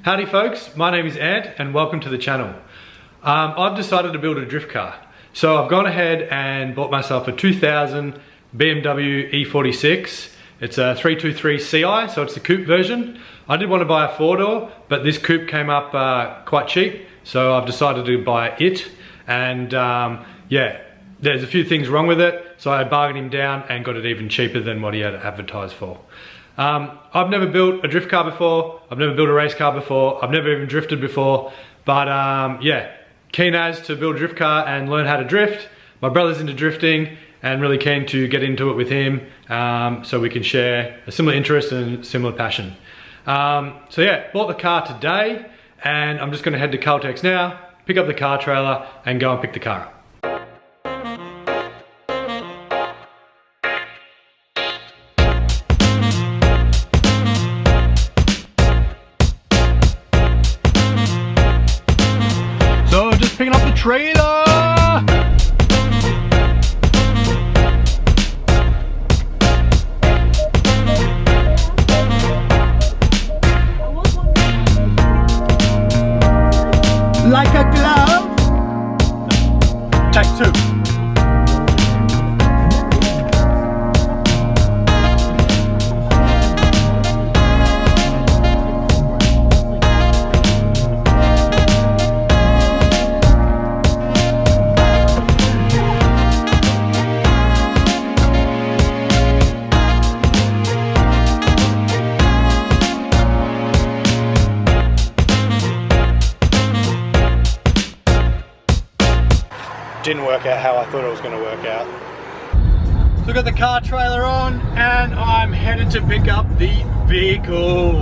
Howdy folks, my name is Ed and welcome to the channel. I've decided to build a drift car. So I've gone ahead and bought myself a 2000 BMW E46. It's a 323 Ci, so it's the coupe version. I did want to buy a 4-door, but this coupe came up quite cheap, so I've decided to buy it. And yeah, there's a few things wrong with it, so I bargained him down and got it even cheaper than what he had advertised for. I've never built a drift car before, I've never built a race car before, I've never even drifted before, but yeah, keen as to build a drift car and learn how to drift. My brother's into drifting and really keen to get into it with him, so we can share a similar interest and similar passion. So yeah, bought the car today and I'm just going to head to Caltex now, pick up the car trailer and go and pick the car up. So just picking up the trailer. Like a glove. Take two. Didn't work out how I thought it was going to work out. So I got the car trailer on and I'm headed to pick up the vehicle.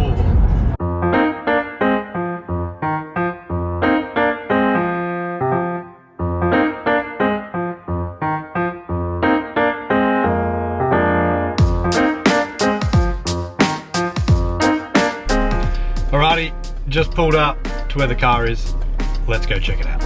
Alrighty, just pulled up to where the car is. Let's go check it out.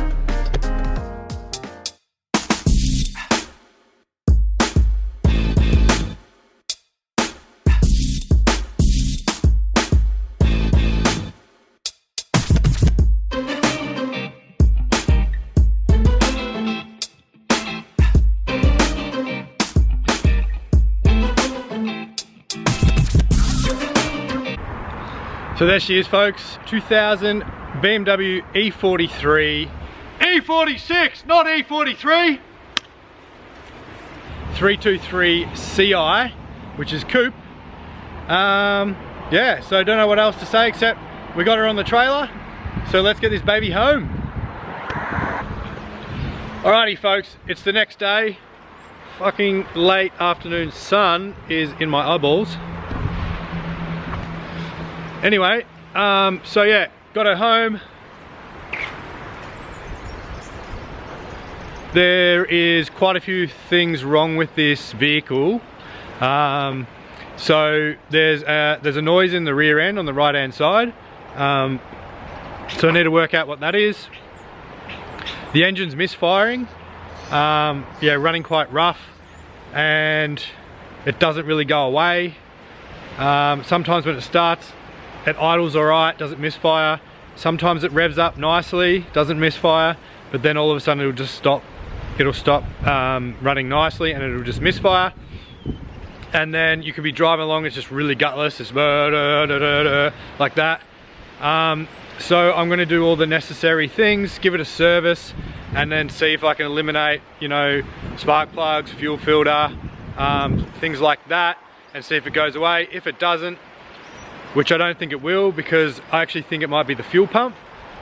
So there she is folks, 2000 BMW E43, E46, not E43, 323 Ci, which is coupe. Yeah, so I don't know what else to say except we got her on the trailer, so let's get this baby home. Alrighty folks, it's the next day, fucking late afternoon sun is in my eyeballs. Anyway, so yeah, got her home. There is quite a few things wrong with this vehicle. So there's a noise in the rear end on the right hand side. So I need to work out what that is. The engine's misfiring. Yeah, running quite rough and it doesn't really go away. Sometimes when it starts, it idles alright, doesn't misfire. Sometimes it revs up nicely, doesn't misfire, but then all of a sudden it'll just stop. It'll stop running nicely and it'll just misfire. And then you could be driving along, it's just really gutless, it's like that. So I'm gonna do all the necessary things, give it a service, and then see if I can eliminate, you know, spark plugs, fuel filter, things like that, and see if it goes away. If it doesn't, which I don't think it will, because I actually think it might be the fuel pump,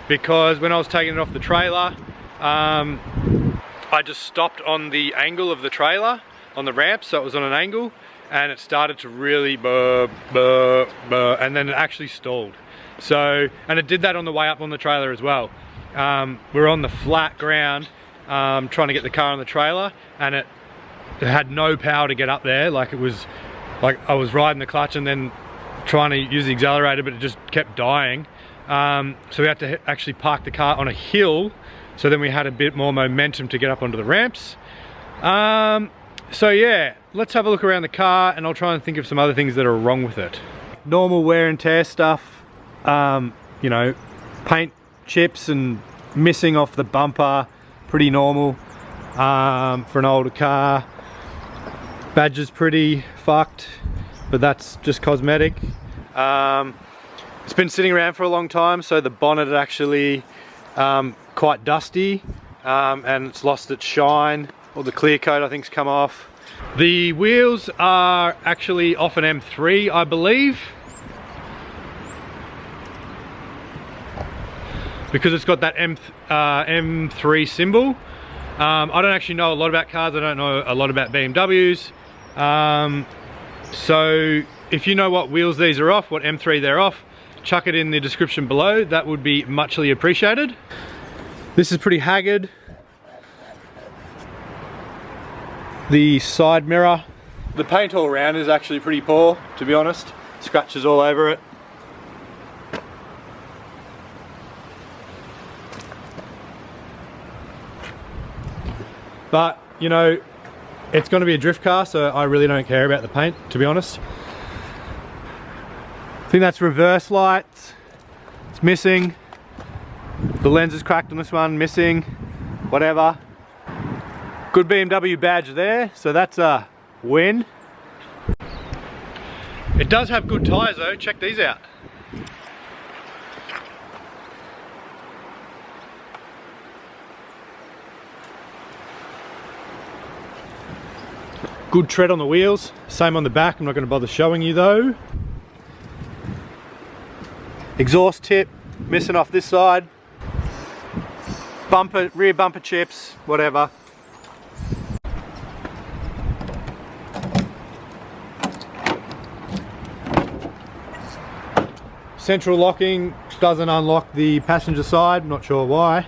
because when I was taking it off the trailer, I just stopped on the angle of the trailer, on the ramp, so it was on an angle, and it started to really burr, and then it actually stalled. So, and it did that on the way up on the trailer as well. We're on the flat ground, trying to get the car on the trailer, and it had no power to get up there. Like it was, like I was riding the clutch and then trying to use the accelerator, but it just kept dying. So we had to actually park the car on a hill, so then we had a bit more momentum to get up onto the ramps. So yeah, let's have a look around the car and I'll try and think of some other things that are wrong with it. Normal wear and tear stuff, you know, paint chips and missing off the bumper, pretty normal for an older car. Badge is pretty fucked, but that's just cosmetic. It's been sitting around for a long time, so the bonnet is actually quite dusty, and it's lost its shine. All the clear coat I think's come off. The wheels are actually off an M3, I believe, because it's got that M3 symbol. I don't actually know a lot about cars. I don't know a lot about BMWs. So if you know what wheels these are off, what M3 they're off, chuck it in the description below. That would be muchly appreciated. This is pretty haggard. The side mirror, the paint all around is actually pretty poor, to be honest. Scratches all over it. But, you know, it's going to be a drift car, so I really don't care about the paint, to be honest. I think that's reverse lights. It's missing. The lens is cracked on this one, missing. Whatever. Good BMW badge there, so that's a win. It does have good tyres though, check these out. Good tread on the wheels, same on the back. I'm not going to bother showing you though. Exhaust tip missing off this side. Bumper, rear bumper chips, whatever. Central locking doesn't unlock the passenger side, not sure why.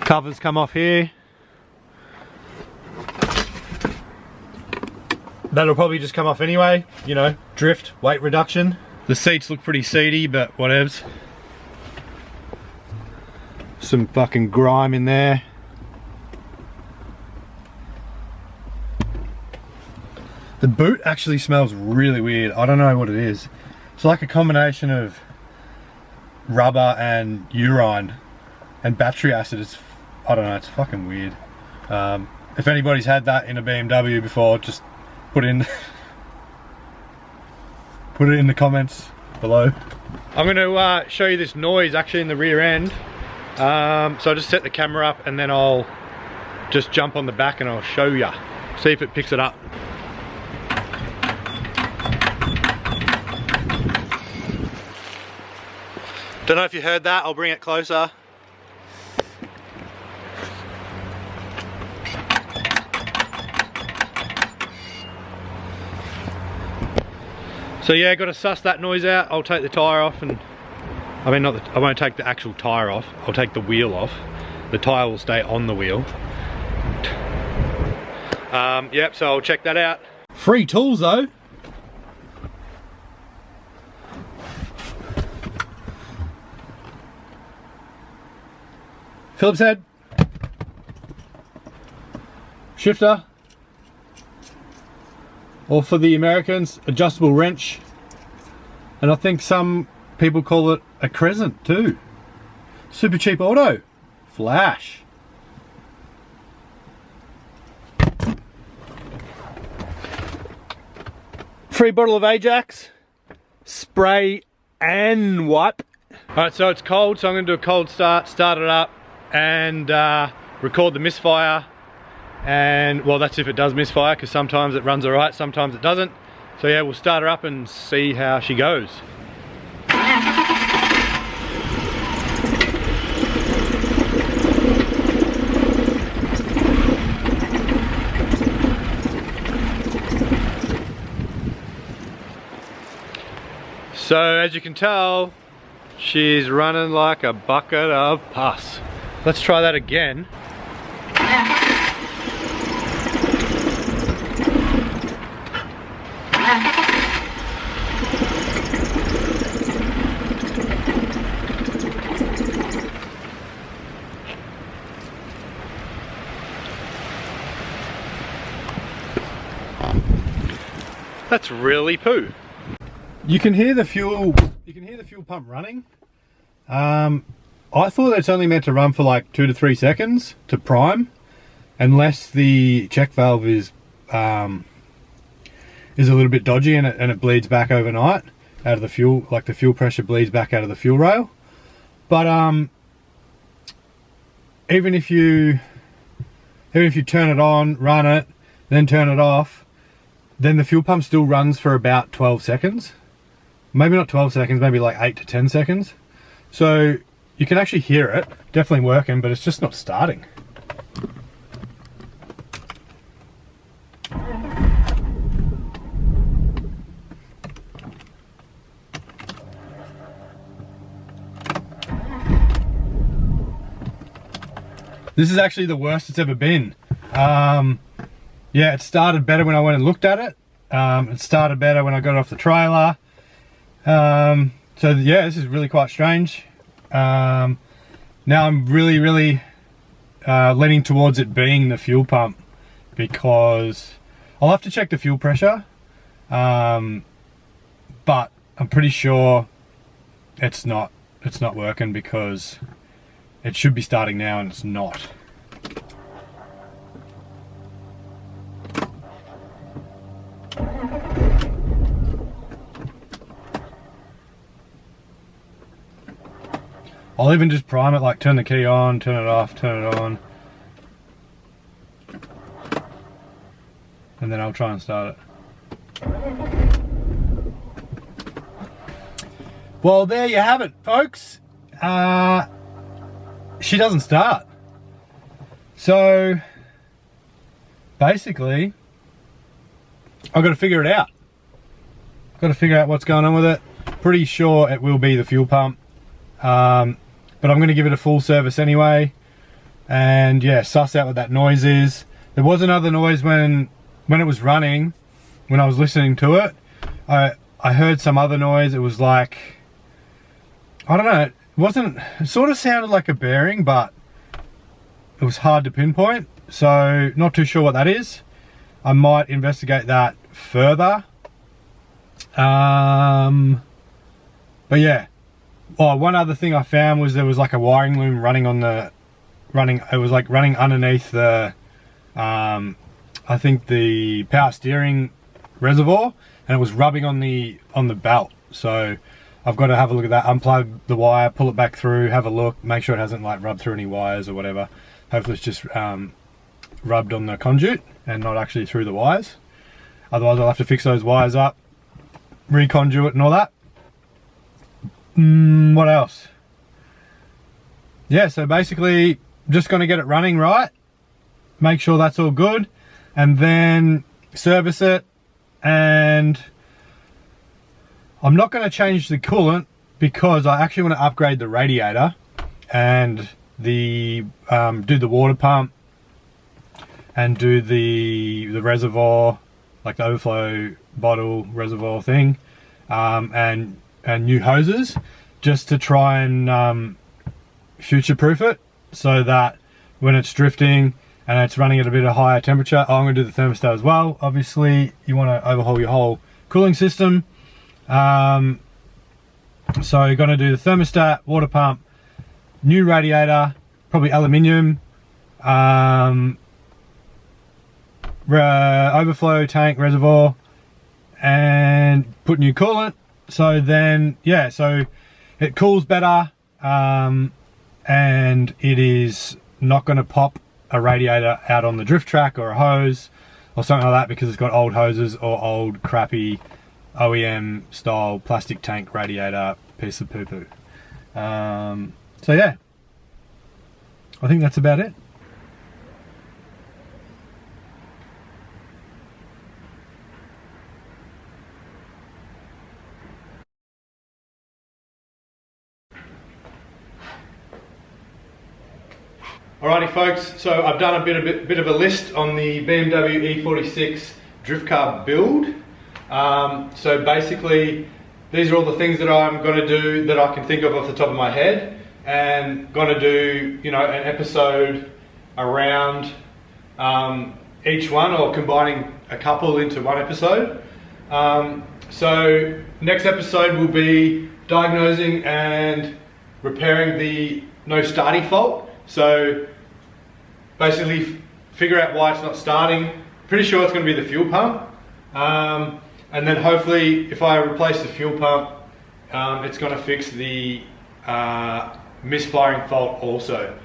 Covers come off here. That'll probably just come off anyway, you know, drift, weight reduction. The seats look pretty seedy, but whatevs. Some fucking grime in there. The boot actually smells really weird. I don't know what it is. It's like a combination of rubber and urine and battery acid. It's, I don't know, it's fucking weird. If anybody's had that in a BMW before, just put it in the comments below. I'm going to show you this noise actually in the rear end. So I'll just set the camera up and then I'll just jump on the back and I'll show you. See if it picks it up. Don't know if you heard that, I'll bring it closer. So yeah, got to suss that noise out. I'll take the tyre off and, I mean I won't take the actual tyre off, I'll take the wheel off. The tyre will stay on the wheel. Yep, so I'll check that out. Free tools though. Phillips head, shifter, or for the Americans, adjustable wrench, and I think some people call it a crescent too. Super cheap auto, flash. Free bottle of Ajax, spray and wipe. Alright, so it's cold, so I'm going to do a cold start, start it up, and record the misfire. And well, that's if it does misfire, because sometimes it runs alright, sometimes it doesn't. So yeah, we'll start her up and see how she goes. So as you can tell, she's running like a bucket of pus. Let's try that again. That's really poo. you can hear the fuel pump running. I thought it's only meant to run for like 2 to 3 seconds to prime, unless the check valve is a little bit dodgy and it bleeds back overnight out of the fuel, like the fuel pressure bleeds back out of the fuel rail. But even if you turn it on, run it, then turn it off, then the fuel pump still runs for about 12 seconds. Maybe not 12 seconds, maybe like 8 to 10 seconds. So you can actually hear it, definitely working, but it's just not starting. This is actually the worst it's ever been. Yeah, it started better when I went and looked at it. It started better when I got it off the trailer. So yeah, this is really quite strange. Now I'm really leaning towards it being the fuel pump, because I'll have to check the fuel pressure, but I'm pretty sure it's not working, because it should be starting now and it's not. I'll even just prime it, like turn the key on, turn it off, turn it on. And then I'll try and start it. Well, there you have it, folks. She doesn't start. So basically, I've got to figure it out. Got to figure out what's going on with it. Pretty sure it will be the fuel pump. But I'm going to give it a full service anyway, and yeah, suss out what that noise is. There was another noise when it was running, when I was listening to it. I heard some other noise. It was like, I don't know, it sort of sounded like a bearing, but it was hard to pinpoint, so not too sure what that is. I might investigate that further. But yeah. Oh, one other thing I found was there was like a wiring loom running it was like running underneath the, I think the power steering reservoir, and it was rubbing on the belt. So I've got to have a look at that, unplug the wire, pull it back through, have a look, make sure it hasn't like rubbed through any wires or whatever. Hopefully it's just rubbed on the conduit and not actually through the wires. Otherwise I'll have to fix those wires up, reconduit and all that. What else? Yeah, so basically just going to get it running right, make sure that's all good, and then service it. And I'm not going to change the coolant, because I actually want to upgrade the radiator and do the water pump and do the reservoir, like the overflow bottle reservoir thing, and new hoses, just to try and future-proof it, so that when it's drifting and it's running at a bit of higher temperature. I'm going to do the thermostat as well. Obviously you want to overhaul your whole cooling system, so you're going to do the thermostat, water pump, new radiator, probably aluminium, overflow tank reservoir, and put new coolant. So then, yeah, so it cools better, and it is not going to pop a radiator out on the drift track or a hose or something like that, because it's got old hoses or old crappy OEM style plastic tank radiator piece of poo-poo. So yeah, I think that's about it. Alrighty folks, so I've done a bit of a list on the BMW E46 drift car build. So basically, these are all the things that I'm going to do that I can think of off the top of my head, and going to do, you know, an episode around each one, or combining a couple into one episode. So next episode will be diagnosing and repairing the no starting fault. So basically figure out why it's not starting. Pretty sure it's going to be the fuel pump. And then hopefully if I replace the fuel pump, it's going to fix the misfiring fault also.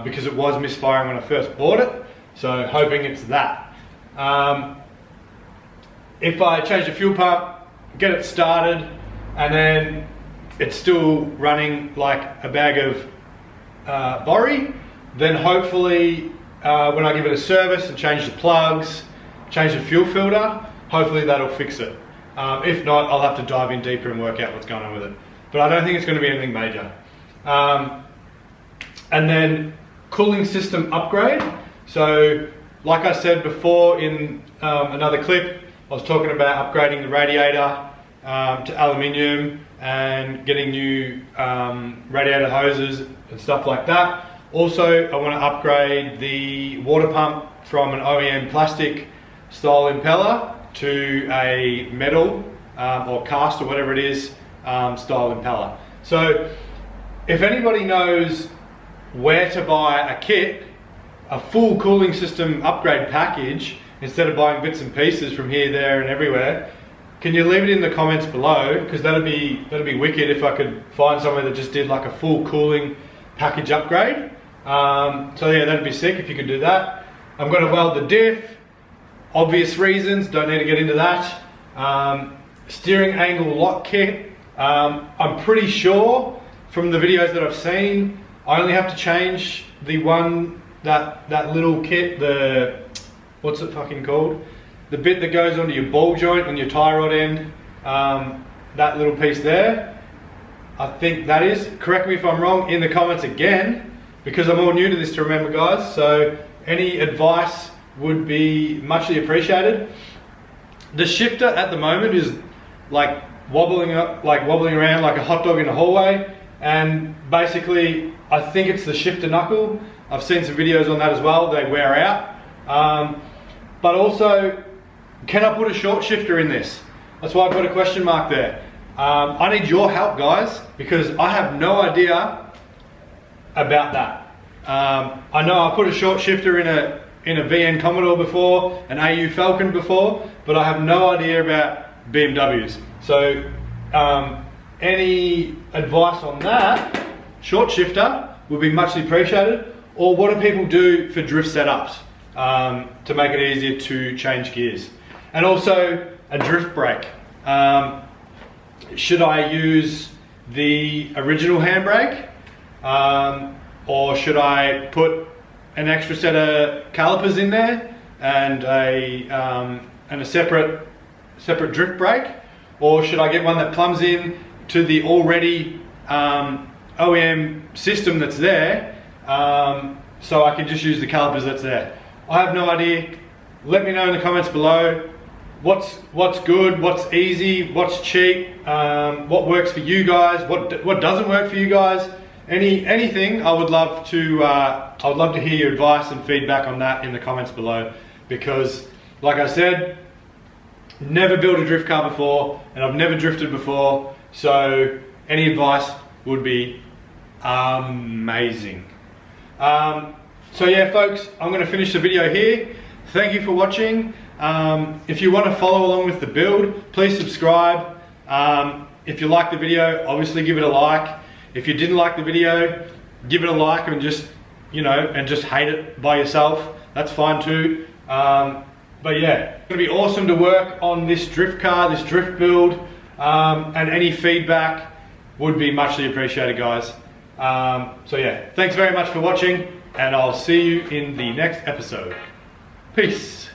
Because it was misfiring when I first bought it. So hoping it's that. If I change the fuel pump, get it started, and then it's still running like a bag of borry, then hopefully when I give it a service and change the plugs, change the fuel filter, hopefully that'll fix it. If not, I'll have to dive in deeper and work out what's going on with it. But I don't think it's going to be anything major. And then cooling system upgrade. So like I said before in another clip, I was talking about upgrading the radiator to aluminium and getting new radiator hoses and stuff like that. Also, I want to upgrade the water pump from an OEM plastic style impeller to a metal or cast or whatever it is style impeller. So if anybody knows where to buy a kit, a full cooling system upgrade package, instead of buying bits and pieces from here, there and everywhere, can you leave it in the comments below? Because that'd be wicked if I could find somewhere that just did like a full cooling package upgrade. So yeah, that'd be sick if you could do that. I'm going to weld the diff, obvious reasons, don't need to get into that. Steering angle lock kit, I'm pretty sure from the videos that I've seen, I only have to change the one, that little kit, the, what's it fucking called? The bit that goes onto your ball joint on your tie rod end, that little piece there. I think that is, correct me if I'm wrong in the comments again, because I'm all new to this to remember, guys. So any advice would be muchly appreciated. The shifter at the moment is like wobbling around like a hot dog in a hallway, and basically I think it's the shifter knuckle. I've seen some videos on that as well, they wear out. But also, can I put a short shifter in this? That's why I put a question mark there. I need your help, guys, because I have no idea about that. I know I put a short shifter in a VN Commodore before, an AU Falcon before, but I have no idea about BMWs. So any advice on that short shifter would be muchly appreciated. Or what do people do for drift setups to make it easier to change gears? And also a drift brake. Should I use the original handbrake? Or should I put an extra set of calipers in there and a separate drift brake? Or should I get one that plumbs in to the already OEM system that's there, so I can just use the calipers that's there? I have no idea. Let me know in the comments below what's good, what's easy, what's cheap, what works for you guys, what doesn't work for you guys. Anything. I would love to hear your advice and feedback on that in the comments below, because like I said, never built a drift car before and I've never drifted before, so any advice would be amazing. So yeah, folks, I'm going to finish the video here. Thank you for watching. If you want to follow along with the build, please subscribe. If you like the video, obviously give it a like. If you didn't like the video, give it a like and just hate it by yourself. That's fine too. But yeah, it's going to be awesome to work on this drift car, this drift build, and any feedback would be muchly appreciated, guys. So yeah, thanks very much for watching, and I'll see you in the next episode. Peace.